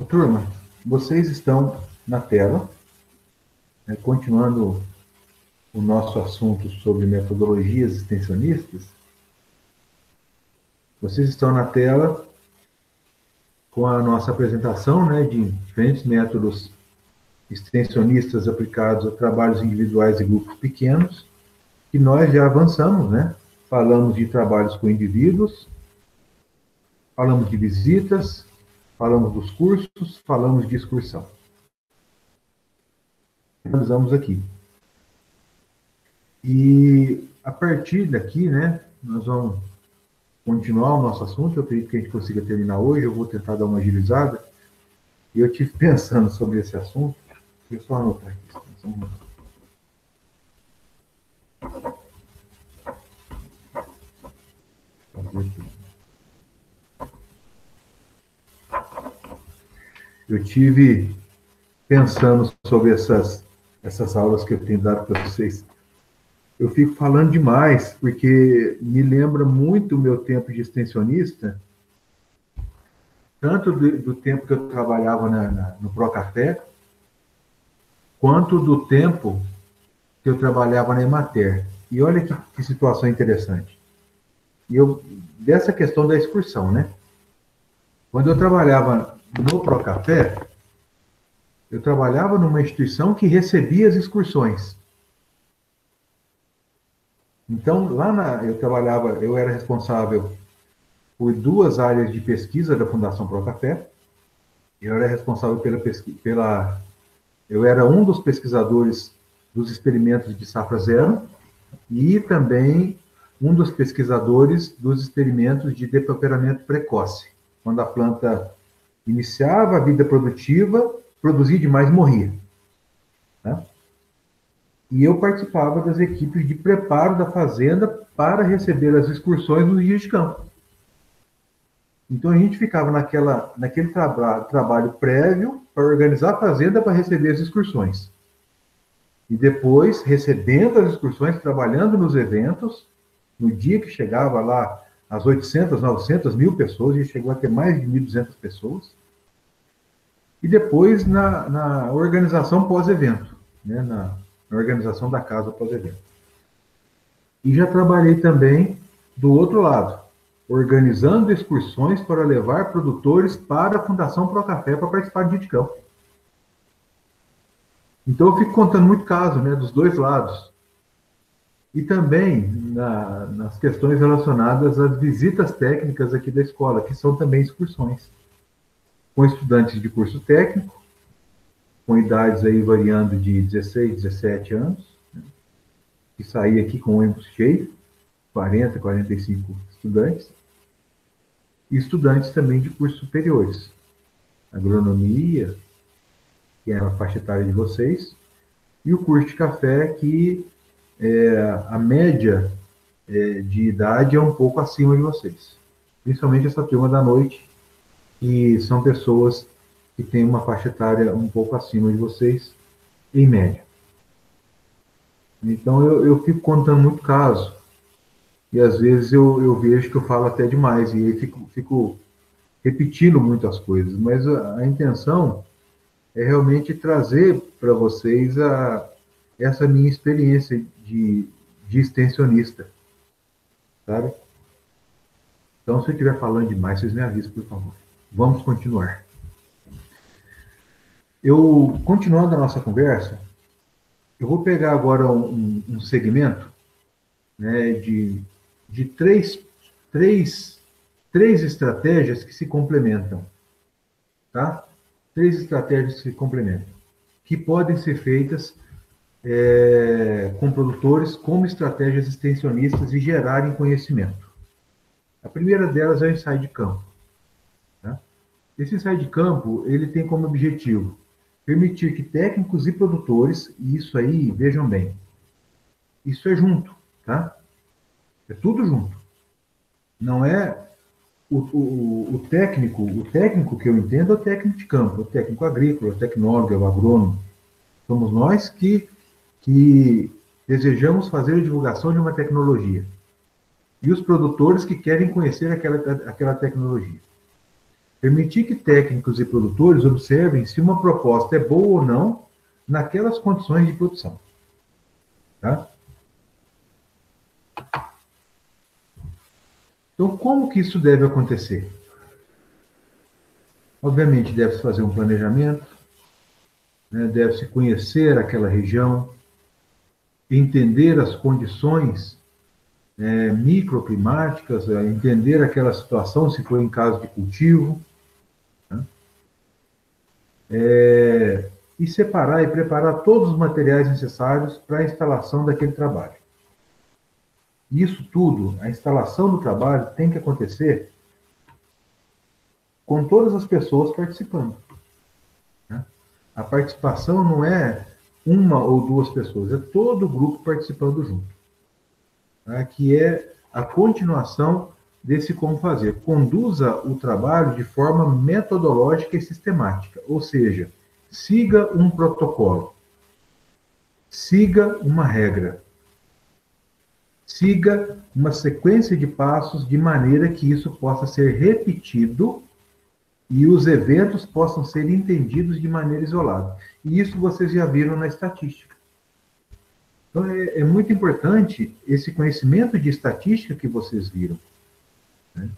Turma, vocês estão na tela, né, continuando o nosso assunto sobre metodologias extensionistas. Vocês estão na tela com a nossa apresentação, né, de diferentes métodos extensionistas aplicados a trabalhos individuais e grupos pequenos, que nós já avançamos, né? Falamos de trabalhos com indivíduos, falamos de visitas, falamos dos cursos, falamos de excursão. Finalizamos aqui. E a partir daqui, né, nós vamos continuar o nosso assunto. Eu acredito que a gente consiga terminar hoje. Eu vou tentar dar uma agilizada. E eu tive pensando sobre esse assunto. Deixa eu só anotar aqui. Eu tive pensando sobre essas aulas que eu tenho dado para vocês. Eu fico falando demais, porque me lembra muito o meu tempo de extensionista, tanto do tempo que eu trabalhava no Procafé, quanto do tempo que eu trabalhava na Emater. E olha que situação interessante. Dessa questão da excursão, né? Quando eu trabalhava no Procafé, eu trabalhava numa instituição que recebia as excursões. Então, eu era responsável por duas áreas de pesquisa da Fundação Procafé. Eu era responsável eu era um dos pesquisadores dos experimentos de safra zero e também um dos pesquisadores dos experimentos de depauperamento precoce, quando a planta iniciava a vida produtiva, produzia demais e morria. Né? E eu participava das equipes de preparo da fazenda para receber as excursões nos dias de campo. Então a gente ficava naquele trabalho prévio para organizar a fazenda para receber as excursões. E depois, recebendo as excursões, trabalhando nos eventos, no dia que chegava lá as 800, 900, 1.000 pessoas, e chegou a ter mais de 1.200 pessoas. E depois na organização pós-evento, né? na organização da casa pós-evento. E já trabalhei também do outro lado, organizando excursões para levar produtores para a Fundação Procafé para participar de campo. Então, eu fico contando muito caso, né, dos dois lados. E também nas questões relacionadas às visitas técnicas aqui da escola, que são também excursões, com estudantes de curso técnico, com idades aí variando de 16, 17 anos, né, que saía aqui com o ônibus cheio, 40, 45 estudantes, e estudantes também de cursos superiores, agronomia, que é a faixa etária de vocês, e o curso de café, que a média de idade é um pouco acima de vocês. Principalmente essa turma da noite, que são pessoas que têm uma faixa etária um pouco acima de vocês, em média. Então, eu fico contando muito caso, e às vezes eu vejo que eu falo até demais, e aí fico repetindo muitas coisas, mas a intenção é realmente trazer para vocês essa minha experiência de extensionista, sabe? Então, se eu estiver falando demais, vocês me avisam, por favor. Vamos continuar. Continuando a nossa conversa, eu vou pegar agora um segmento, né, de três estratégias que se complementam, tá? 3 estratégias que se complementam, que podem ser feitas com produtores como estratégias extensionistas e gerarem conhecimento. A primeira delas é o ensaio de campo. Tá? Esse ensaio de campo, ele tem como objetivo permitir que técnicos e produtores, e isso aí, vejam bem, isso é junto, tá? É tudo junto. Não é o técnico que eu entendo é o técnico de campo, o técnico agrícola, o tecnólogo, o agrônomo. Somos nós que desejamos fazer a divulgação de uma tecnologia. E os produtores que querem conhecer aquela tecnologia. Permitir que técnicos e produtores observem se uma proposta é boa ou não naquelas condições de produção. Tá? Então, como que isso deve acontecer? Obviamente, deve-se fazer um planejamento, né? Deve-se conhecer aquela região, entender as condições microclimáticas, entender aquela situação, se for em caso de cultivo, né? E separar e preparar todos os materiais necessários para a instalação daquele trabalho. Isso tudo, a instalação do trabalho tem que acontecer com todas as pessoas participando, né? A participação não é uma ou duas pessoas, é todo o grupo participando junto, né? Que é a continuação desse como fazer. Conduza o trabalho de forma metodológica e sistemática, ou seja, siga um protocolo, siga uma regra, siga uma sequência de passos de maneira que isso possa ser repetido e os eventos possam ser entendidos de maneira isolada. E isso vocês já viram na estatística. Então, é muito importante esse conhecimento de estatística que vocês viram, né?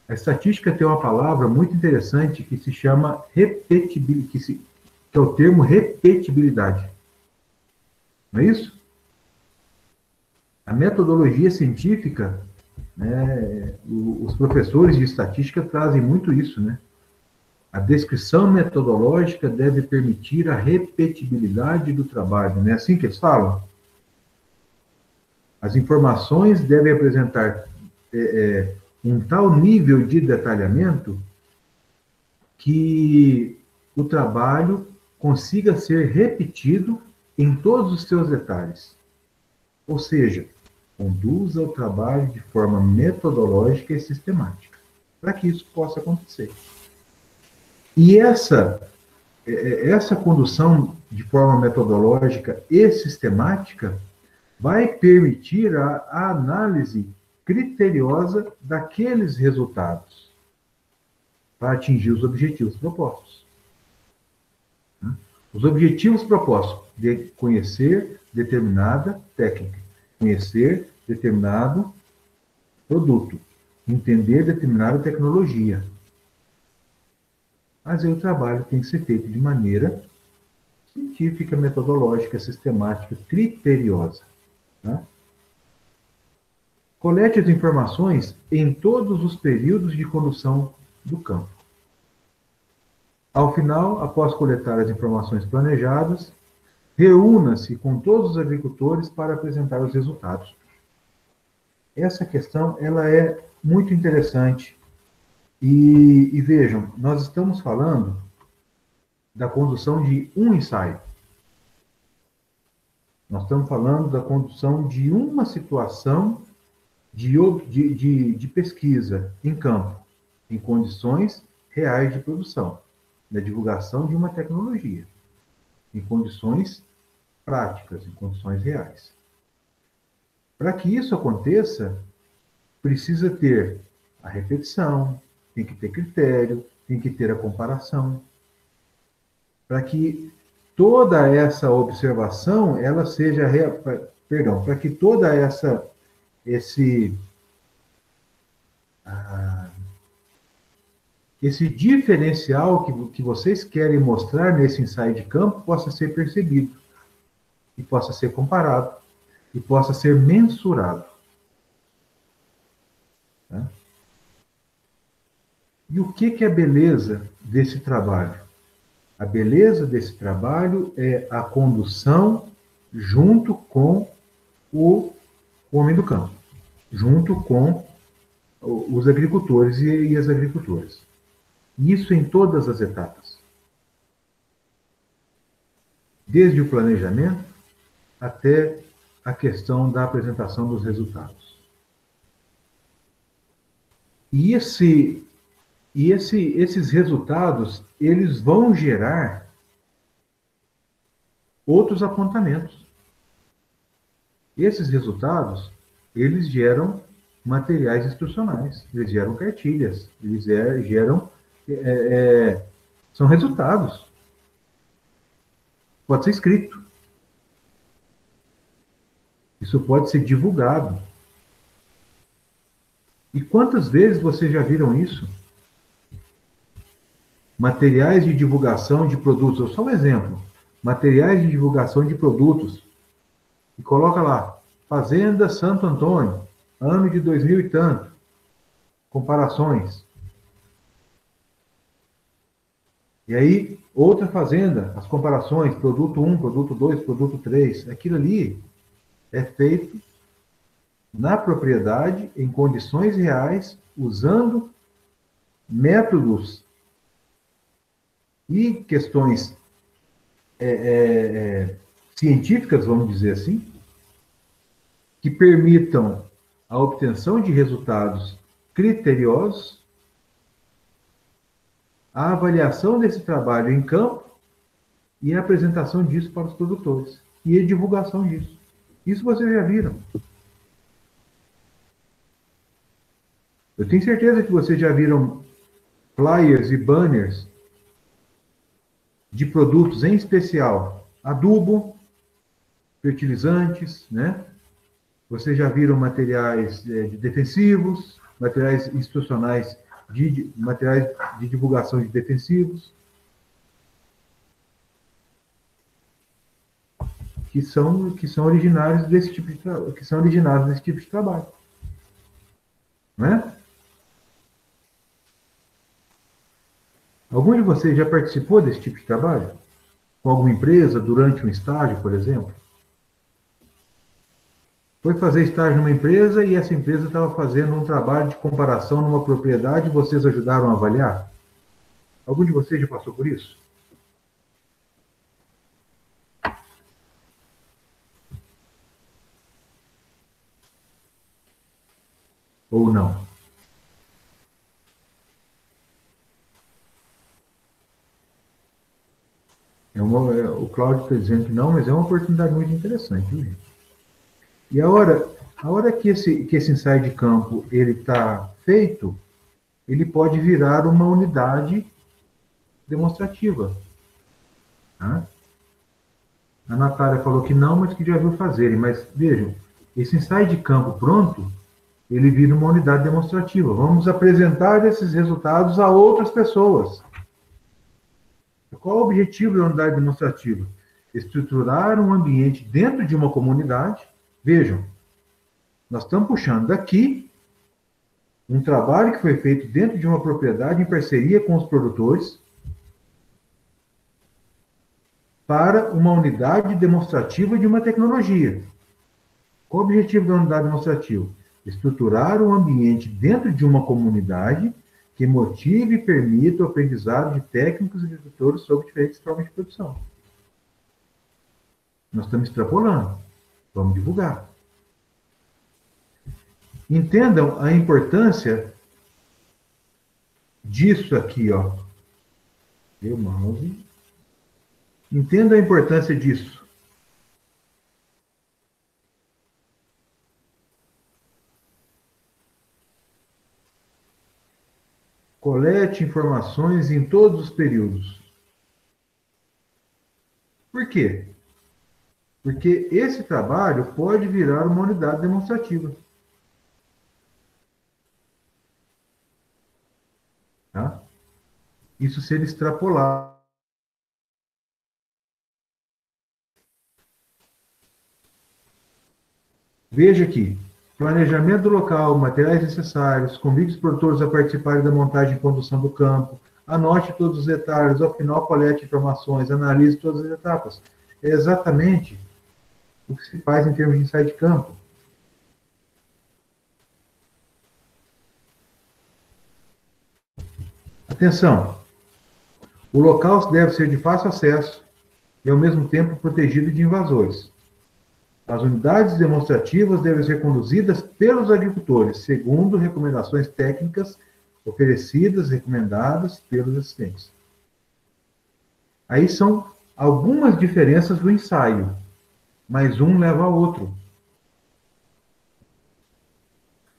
A estatística tem uma palavra muito interessante que se chama repetibilidade, que é o termo repetibilidade. Não é isso? A metodologia científica, né, os professores de estatística trazem muito isso, né? A descrição metodológica deve permitir a repetibilidade do trabalho, não é assim que eles falam? As informações devem apresentar um tal nível de detalhamento que o trabalho consiga ser repetido em todos os seus detalhes. Ou seja, conduza o trabalho de forma metodológica e sistemática, para que isso possa acontecer. E essa condução de forma metodológica e sistemática vai permitir a análise criteriosa daqueles resultados para atingir os objetivos propostos. Os objetivos propostos de conhecer determinada técnica, conhecer determinado produto, entender determinada tecnologia. Mas aí o trabalho tem que ser feito de maneira científica, metodológica, sistemática, criteriosa. Tá? Colete as informações em todos os períodos de condução do campo. Ao final, após coletar as informações planejadas, reúna-se com todos os agricultores para apresentar os resultados. Essa questão ela é muito interessante. E vejam, nós estamos falando da condução de um ensaio. Nós estamos falando da condução de uma situação de pesquisa em campo, em condições reais de produção, da divulgação de uma tecnologia, em condições práticas, em condições reais. Para que isso aconteça, precisa ter a repetição, tem que ter critério, tem que ter a comparação, para que toda essa observação, ela seja, para que toda esse diferencial que vocês querem mostrar nesse ensaio de campo possa ser percebido, e possa ser comparado, e possa ser mensurado. Tá? E o que é a beleza desse trabalho? A beleza desse trabalho é a condução junto com o homem do campo, junto com os agricultores e as agricultoras. Isso em todas as etapas. Desde o planejamento até a questão da apresentação dos resultados. E esses resultados, eles vão gerar outros apontamentos. Esses resultados, eles geram materiais instrucionais, eles geram cartilhas, eles geram são resultados. Pode ser escrito. Isso pode ser divulgado. E quantas vezes vocês já viram isso? Materiais de divulgação de produtos. Só um exemplo. Materiais de divulgação de produtos. E coloca lá, Fazenda Santo Antônio, ano de 2000 e tanto. Comparações. E aí, outra fazenda, as comparações, produto 1, produto 2, produto 3. Aquilo ali é feito na propriedade, em condições reais, usando métodos e questões científicas, vamos dizer assim, que permitam a obtenção de resultados criteriosos, a avaliação desse trabalho em campo e a apresentação disso para os produtores e a divulgação disso. Isso vocês já viram. Eu tenho certeza que vocês já viram flyers e banners de produtos, em especial adubo, fertilizantes, né? Vocês já viram materiais de defensivos, materiais institucionais, materiais de divulgação de defensivos, que são originários desse tipo de trabalho, né? Algum de vocês já participou desse tipo de trabalho? Com alguma empresa, durante um estágio, por exemplo? Foi fazer estágio numa empresa e essa empresa estava fazendo um trabalho de comparação numa propriedade e vocês ajudaram a avaliar? Algum de vocês já passou por isso? Ou não? O Cláudio está dizendo que não, mas é uma oportunidade muito interessante, viu, gente? E a hora que esse ensaio de campo ele está feito, ele pode virar uma unidade demonstrativa. Tá? A Natália falou que não, mas que já viu fazerem. Mas vejam, esse ensaio de campo pronto, ele vira uma unidade demonstrativa. Vamos apresentar esses resultados a outras pessoas. Qual o objetivo da unidade demonstrativa? Estruturar um ambiente dentro de uma comunidade. Vejam, nós estamos puxando daqui um trabalho que foi feito dentro de uma propriedade em parceria com os produtores para uma unidade demonstrativa de uma tecnologia. Qual o objetivo da unidade demonstrativa? Estruturar um ambiente dentro de uma comunidade que motive e permita o aprendizado de técnicos e agricultores sobre diferentes formas de produção. Nós estamos extrapolando. Vamos divulgar. Entendam a importância disso aqui, ó. Meu mouse. Entenda a importância disso. Colete informações em todos os períodos. Por quê? Porque esse trabalho pode virar uma unidade demonstrativa. Tá? Isso ser extrapolado. Veja aqui. Planejamento do local, materiais necessários, convide os produtores a participarem da montagem e condução do campo, anote todos os detalhes, ao final colete informações, analise todas as etapas. É exatamente o que se faz em termos de ensaio de campo. Atenção! O local deve ser de fácil acesso e, ao mesmo tempo, protegido de invasores. As unidades demonstrativas devem ser conduzidas pelos agricultores, segundo recomendações técnicas oferecidas, recomendadas pelos assistentes. Aí são algumas diferenças do ensaio, mas um leva ao outro.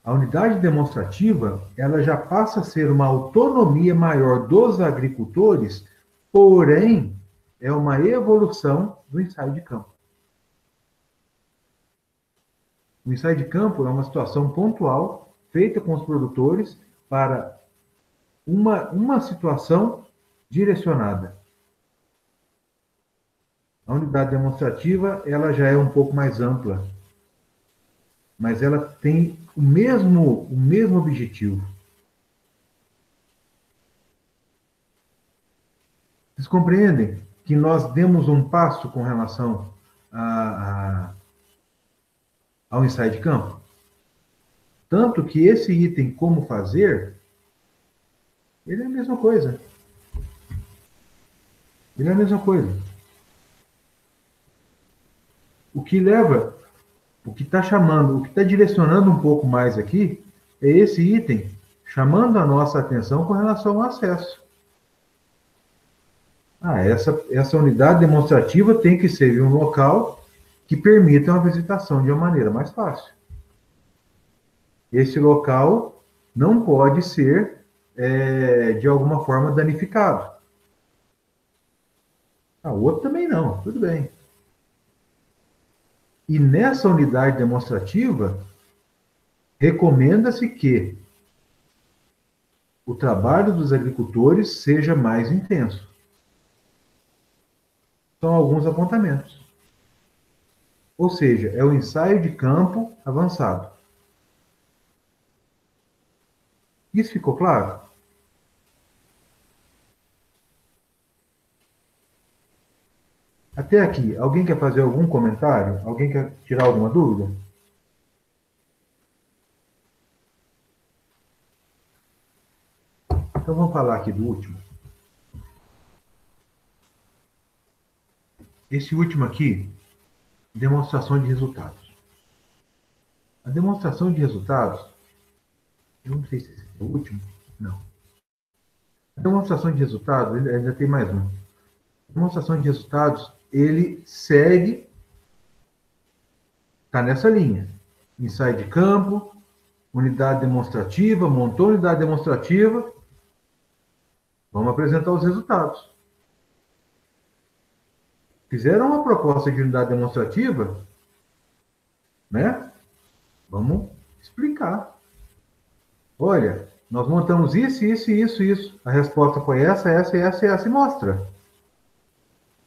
A unidade demonstrativa, ela já passa a ser uma autonomia maior dos agricultores, porém, é uma evolução do ensaio de campo. O ensaio de campo é uma situação pontual, feita com os produtores para uma situação direcionada. A unidade demonstrativa, ela já é um pouco mais ampla, mas ela tem o mesmo objetivo. Vocês compreendem que nós demos um passo com relação ao ensaio de campo? Tanto que esse item, como fazer, ele é a mesma coisa. Ele é a mesma coisa. O que leva, o que está chamando, o que está direcionando um pouco mais aqui, é esse item chamando a nossa atenção com relação ao acesso. Essa unidade demonstrativa tem que ser em um local que permita uma visitação de uma maneira mais fácil. Esse local não pode ser, de alguma forma, danificado. O outro também não, tudo bem. E nessa unidade demonstrativa, recomenda-se que o trabalho dos agricultores seja mais intenso. São alguns apontamentos. Ou seja, é o ensaio de campo avançado. Isso ficou claro? Até aqui, alguém quer fazer algum comentário? Alguém quer tirar alguma dúvida? Então vamos falar aqui do último. Esse último aqui, demonstração de resultados. A demonstração de resultados, eu não sei se esse é o último, não. A demonstração de resultados, ainda tem mais um. A demonstração de resultados, ele segue, está nessa linha. Ensaio de campo, unidade demonstrativa, montou a unidade demonstrativa, vamos apresentar os resultados. Fizeram uma proposta de unidade demonstrativa, né? Vamos explicar. Olha, nós montamos isso, isso, isso, isso. A resposta foi essa, essa, essa e essa, e mostra.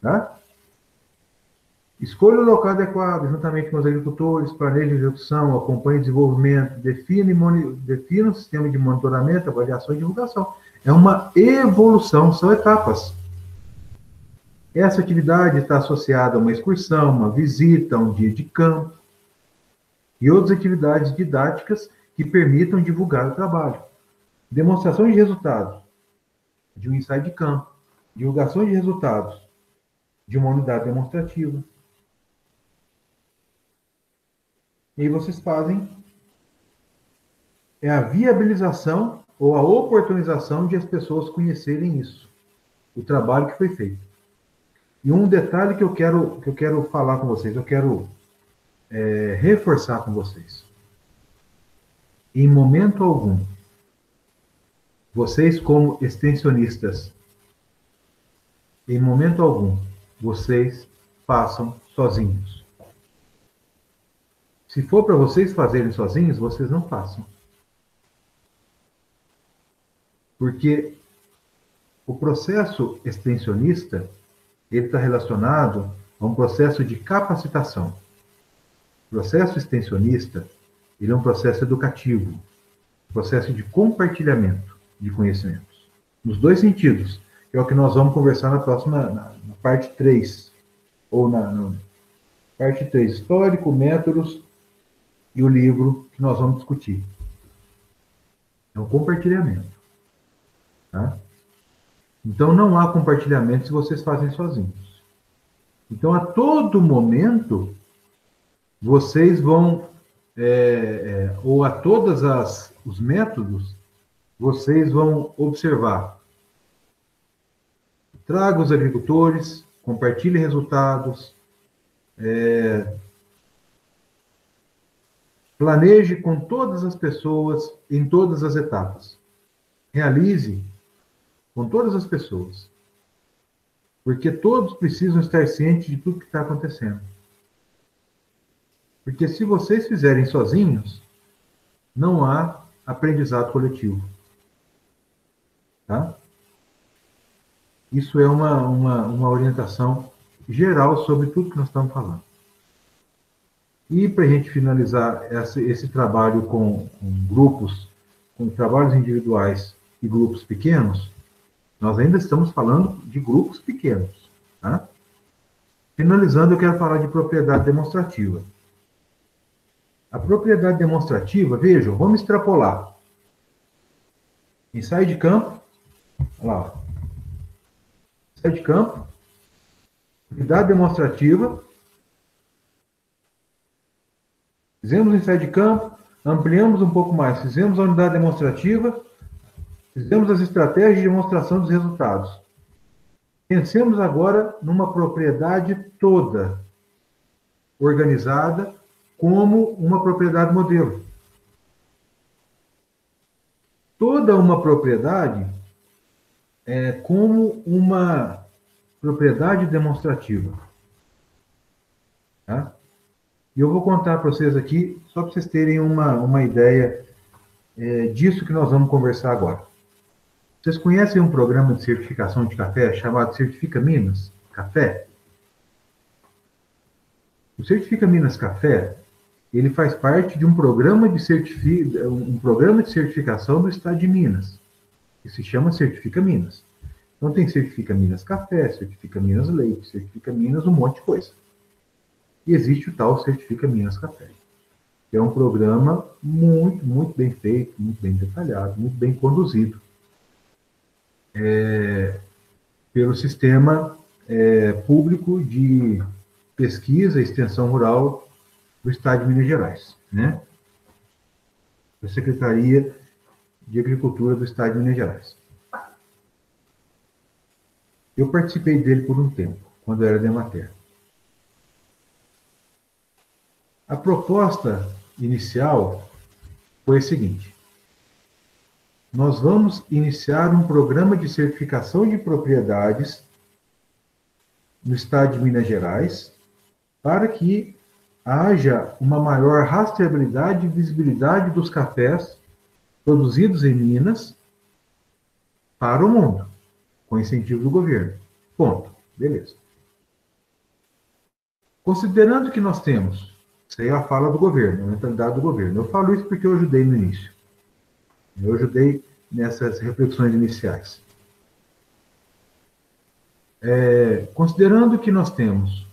Tá? Escolha o local adequado, juntamente com os agricultores, planeje a execução, acompanhe o desenvolvimento, defina o sistema de monitoramento, avaliação e divulgação. É uma evolução, são etapas. Essa atividade está associada a uma excursão, uma visita, um dia de campo e outras atividades didáticas que permitam divulgar o trabalho. Demonstração de resultados de um ensaio de campo, divulgação de resultados de uma unidade demonstrativa. E aí vocês fazem a viabilização ou a oportunização de as pessoas conhecerem isso, o trabalho que foi feito. E um detalhe que eu quero falar com vocês, eu quero reforçar com vocês. Em momento algum, vocês como extensionistas, em momento algum, vocês façam sozinhos. Se for para vocês fazerem sozinhos, vocês não façam. Porque o processo extensionista, ele está relacionado a um processo de capacitação. O processo extensionista, ele é um processo educativo, um processo de compartilhamento de conhecimentos. Nos dois sentidos, que é o que nós vamos conversar na próxima, na parte 3, ou na parte 3, histórico, métodos e o livro que nós vamos discutir. É um compartilhamento. Tá? Então, não há compartilhamento se vocês fazem sozinhos. Então, a todo momento, vocês vão, ou a todos os métodos, vocês vão observar. Traga os agricultores, compartilhe resultados, Planeje com todas as pessoas em todas as etapas. Realize com todas as pessoas. Porque todos precisam estar cientes de tudo que está acontecendo. Porque se vocês fizerem sozinhos, não há aprendizado coletivo. Tá? Isso é uma orientação geral sobre tudo que nós estamos falando. E para a gente finalizar esse trabalho com grupos, com trabalhos individuais e grupos pequenos, nós ainda estamos falando de grupos pequenos. Tá? Finalizando, eu quero falar de propriedade demonstrativa. A propriedade demonstrativa, vejam, vamos extrapolar. Ensaio de campo, olha lá, ensaio de campo, unidade demonstrativa, fizemos o ensaio de campo, ampliamos um pouco mais, fizemos a unidade demonstrativa, fizemos as estratégias de demonstração dos resultados. Pensemos agora numa propriedade toda organizada como uma propriedade modelo. Toda uma propriedade é como uma propriedade demonstrativa. Tá? E eu vou contar para vocês aqui, só para vocês terem uma ideia disso que nós vamos conversar agora. Vocês conhecem um programa de certificação de café chamado Certifica Minas Café? O Certifica Minas Café, ele faz parte de um programa de certificação do Estado de Minas, que se chama Certifica Minas. Então tem Certifica Minas Café, Certifica Minas Leite, Certifica Minas um monte de coisa. E existe o tal Certifica Minas Café, que é um programa muito, muito bem feito, muito bem detalhado, muito bem conduzido pelo sistema público de pesquisa e extensão rural do Estado de Minas Gerais, né? Da Secretaria de Agricultura do Estado de Minas Gerais. Eu participei dele por um tempo, quando eu era da Emater. A proposta inicial foi a seguinte: nós vamos iniciar um programa de certificação de propriedades no Estado de Minas Gerais para que haja uma maior rastreabilidade e visibilidade dos cafés produzidos em Minas para o mundo, com incentivo do governo. Ponto. Beleza. Considerando que nós temos, isso aí é a fala do governo, a mentalidade do governo. Eu falo isso porque eu ajudei no início. Eu ajudei nessas reflexões iniciais. Considerando que nós temos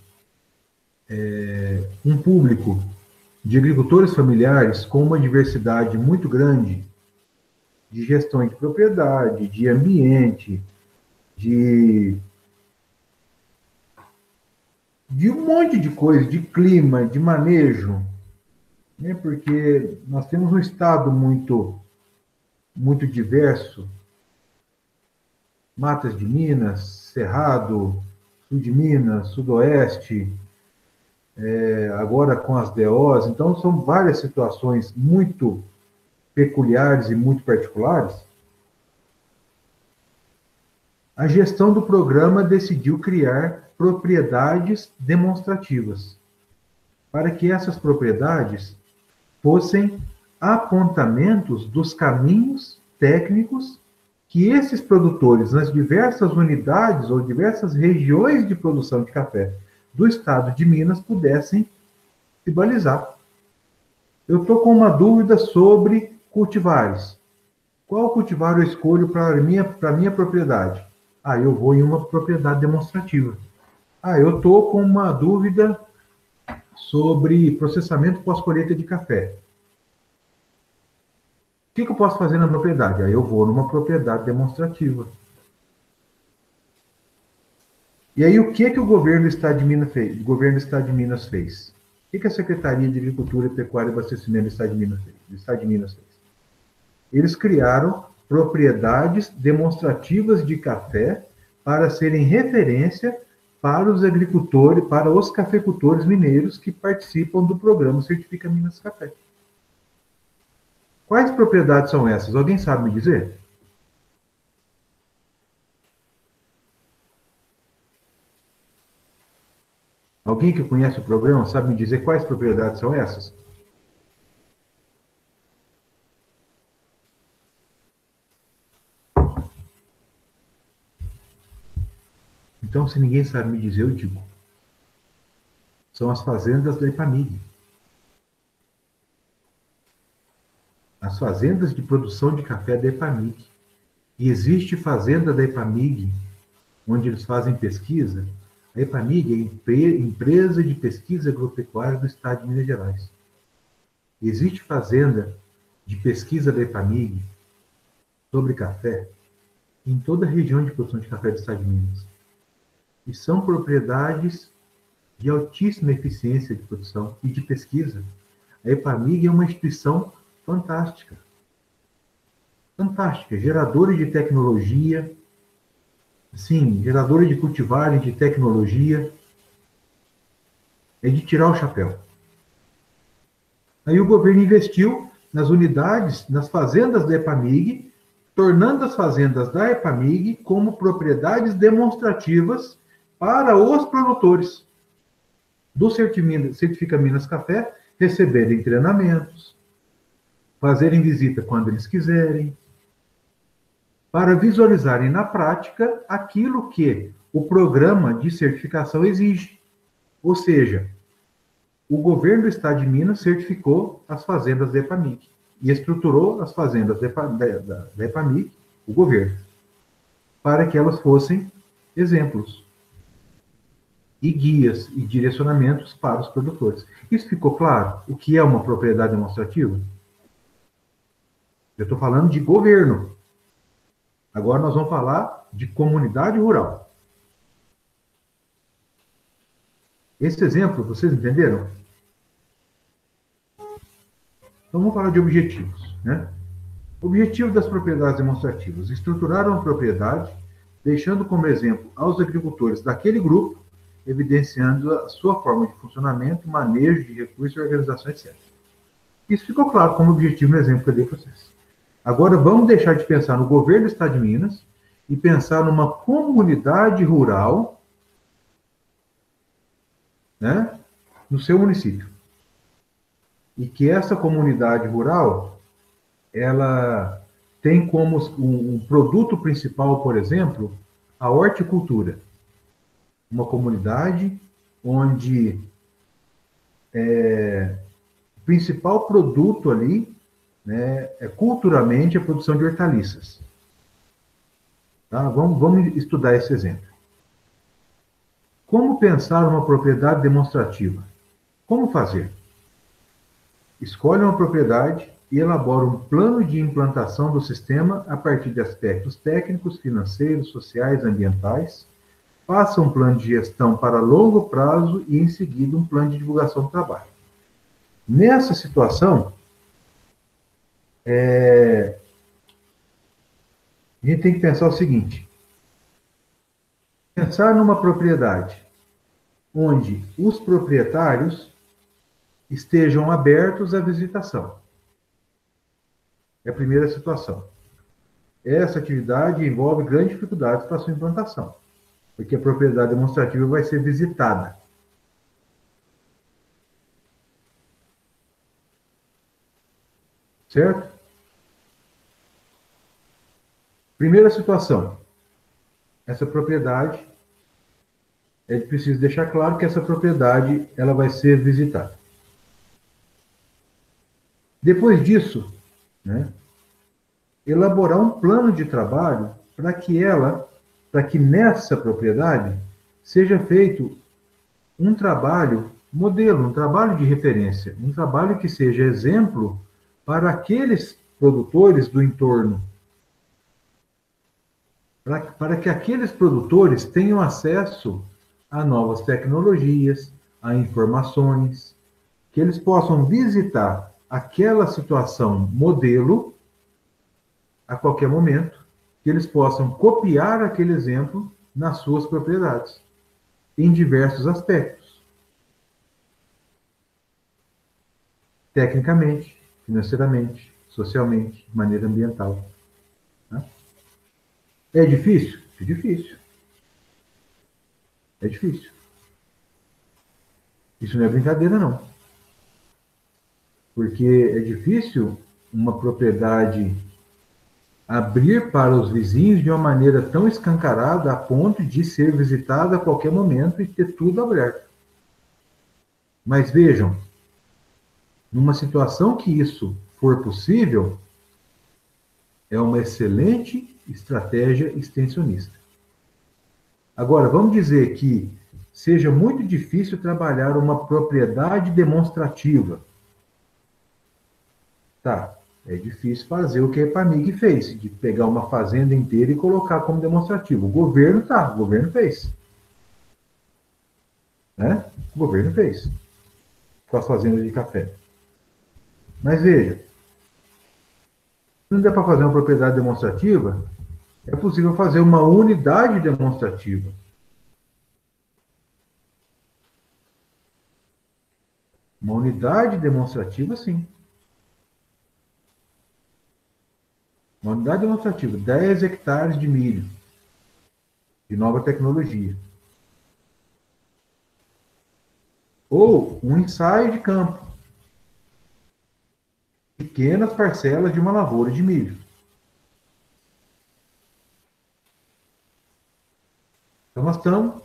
um público de agricultores familiares com uma diversidade muito grande de gestão de propriedade, de ambiente, de um monte de coisa, de clima, de manejo, né? Porque nós temos um estado muito diverso, matas de Minas, Cerrado, sul de Minas, sudoeste, agora com as DOs, então são várias situações muito peculiares e muito particulares. A gestão do programa decidiu criar propriedades demonstrativas, para que essas propriedades fossem apontamentos dos caminhos técnicos que esses produtores, nas diversas unidades ou diversas regiões de produção de café do estado de Minas, pudessem se balizar. Eu estou com uma dúvida sobre cultivares. Qual cultivar eu escolho para a minha propriedade? Eu vou em uma propriedade demonstrativa. Eu estou com uma dúvida sobre processamento pós-colheita de café. O que eu posso fazer na propriedade? Eu vou numa propriedade demonstrativa. E aí, o que o governo do Estado de Minas fez? O que a Secretaria de Agricultura, Pecuária e Abastecimento do Estado de Minas fez? Eles criaram propriedades demonstrativas de café para serem referência para os agricultores, para os cafeicultores mineiros que participam do programa Certifica Minas Café. Quais propriedades são essas? Alguém sabe me dizer? Alguém que conhece o programa sabe me dizer quais propriedades são essas? Então, se ninguém sabe me dizer, eu digo. São as fazendas da EPAMIG. As fazendas de produção de café da EPAMIG. E existe fazenda da EPAMIG, onde eles fazem pesquisa. A EPAMIG é a Empresa de Pesquisa Agropecuária do Estado de Minas Gerais. Existe fazenda de pesquisa da EPAMIG sobre café em toda a região de produção de café do Estado de Minas. E são propriedades de altíssima eficiência de produção e de pesquisa. A EPAMIG é uma instituição fantástica. Fantástica, geradora de tecnologia, sim, geradora de cultivares de tecnologia, é de tirar o chapéu. Aí o governo investiu nas unidades, nas fazendas da EPAMIG, tornando as fazendas da EPAMIG como propriedades demonstrativas para os produtores do Certifica Minas Café receberem treinamentos, fazerem visita quando eles quiserem, para visualizarem na prática aquilo que o programa de certificação exige. Ou seja, o governo do Estado de Minas certificou as fazendas da EPAMIG e estruturou as fazendas da EPAMIG, o governo, para que elas fossem exemplos e guias e direcionamentos para os produtores. Isso ficou claro? O que é uma propriedade demonstrativa? Eu estou falando de governo. Agora nós vamos falar de comunidade rural. Esse exemplo, vocês entenderam? Então vamos falar de objetivos, né? Objetivo das propriedades demonstrativas: estruturar uma propriedade, deixando como exemplo aos agricultores daquele grupo, evidenciando a sua forma de funcionamento, manejo de recursos e organização, etc. Isso ficou claro como objetivo no exemplo que eu dei para vocês. Agora vamos deixar de pensar no governo do Estado de Minas e pensar numa comunidade rural, né, no seu município. E que essa comunidade rural, ela tem como um produto principal, por exemplo, a horticultura. Uma comunidade onde o principal produto ali, né, é culturalmente a produção de hortaliças. Tá? Vamos estudar esse exemplo. Como pensar uma propriedade demonstrativa? Como fazer? Escolhe uma propriedade e elabora um plano de implantação do sistema a partir de aspectos técnicos, financeiros, sociais, ambientais. Faça um plano de gestão para longo prazo e, em seguida, um plano de divulgação do trabalho. Nessa situação, a gente tem que pensar o seguinte: pensar numa propriedade onde os proprietários estejam abertos à visitação. É a primeira situação. Essa atividade envolve grandes dificuldades para a sua implantação, porque a propriedade demonstrativa vai ser visitada. Certo? Primeira situação. Essa propriedade, é preciso deixar claro que essa propriedade ela vai ser visitada. Depois disso, né, elaborar um plano de trabalho para que nessa propriedade seja feito um trabalho modelo, um trabalho de referência, um trabalho que seja exemplo para aqueles produtores do entorno, para que aqueles produtores tenham acesso a novas tecnologias, a informações, que eles possam visitar aquela situação modelo a qualquer momento, que eles possam copiar aquele exemplo nas suas propriedades, em diversos aspectos. Tecnicamente, financeiramente, socialmente, de maneira ambiental. Né? É difícil? É difícil. É difícil. Isso não é brincadeira, não. Porque é difícil uma propriedade abrir para os vizinhos de uma maneira tão escancarada a ponto de ser visitada a qualquer momento e ter tudo aberto. Mas vejam, numa situação que isso for possível, é uma excelente estratégia extensionista. Agora, vamos dizer que seja muito difícil trabalhar uma propriedade demonstrativa. Tá, é difícil fazer o que a EPAMIG fez, de pegar uma fazenda inteira e colocar como demonstrativo. O governo fez. Né? O governo fez. Com as fazendas de café. Mas veja, se não der para fazer uma propriedade demonstrativa, é possível fazer uma unidade demonstrativa. Uma unidade demonstrativa, sim. Uma unidade demonstrativa, 10 hectares de milho, de nova tecnologia. Ou um ensaio de campo. Pequenas parcelas de uma lavoura de milho. Então, nós estamos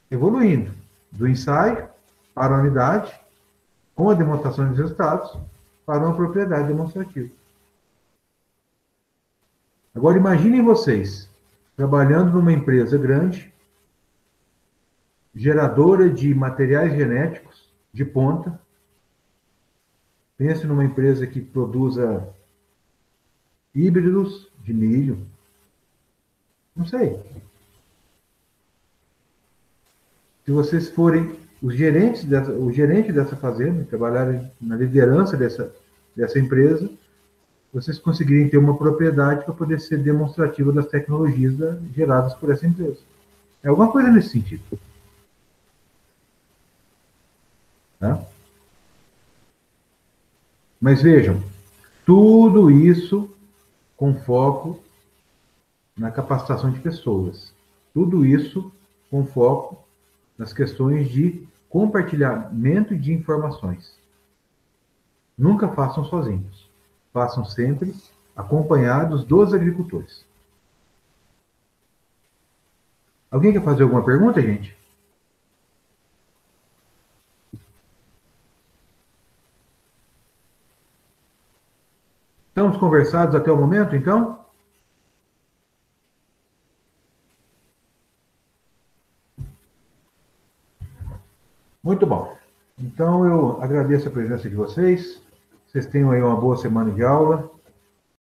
evoluindo do ensaio para a unidade, com a demonstração dos resultados, para uma propriedade demonstrativa. Agora, imaginem vocês, trabalhando numa empresa grande, geradora de materiais genéticos de ponta. Pense numa empresa que produza híbridos de milho. Não sei. Se vocês forem o gerente dessa fazenda, trabalharem na liderança dessa empresa, vocês conseguirem ter uma propriedade para poder ser demonstrativa das tecnologias geradas por essa empresa. É alguma coisa nesse sentido. Tá? Mas vejam, tudo isso com foco na capacitação de pessoas. Tudo isso com foco nas questões de compartilhamento de informações. Nunca façam sozinhos. Façam sempre acompanhados dos agricultores. Alguém quer fazer alguma pergunta, gente? Estamos conversados até o momento, então? Muito bom. Então, eu agradeço a presença de vocês. Vocês tenham aí uma boa semana de aula.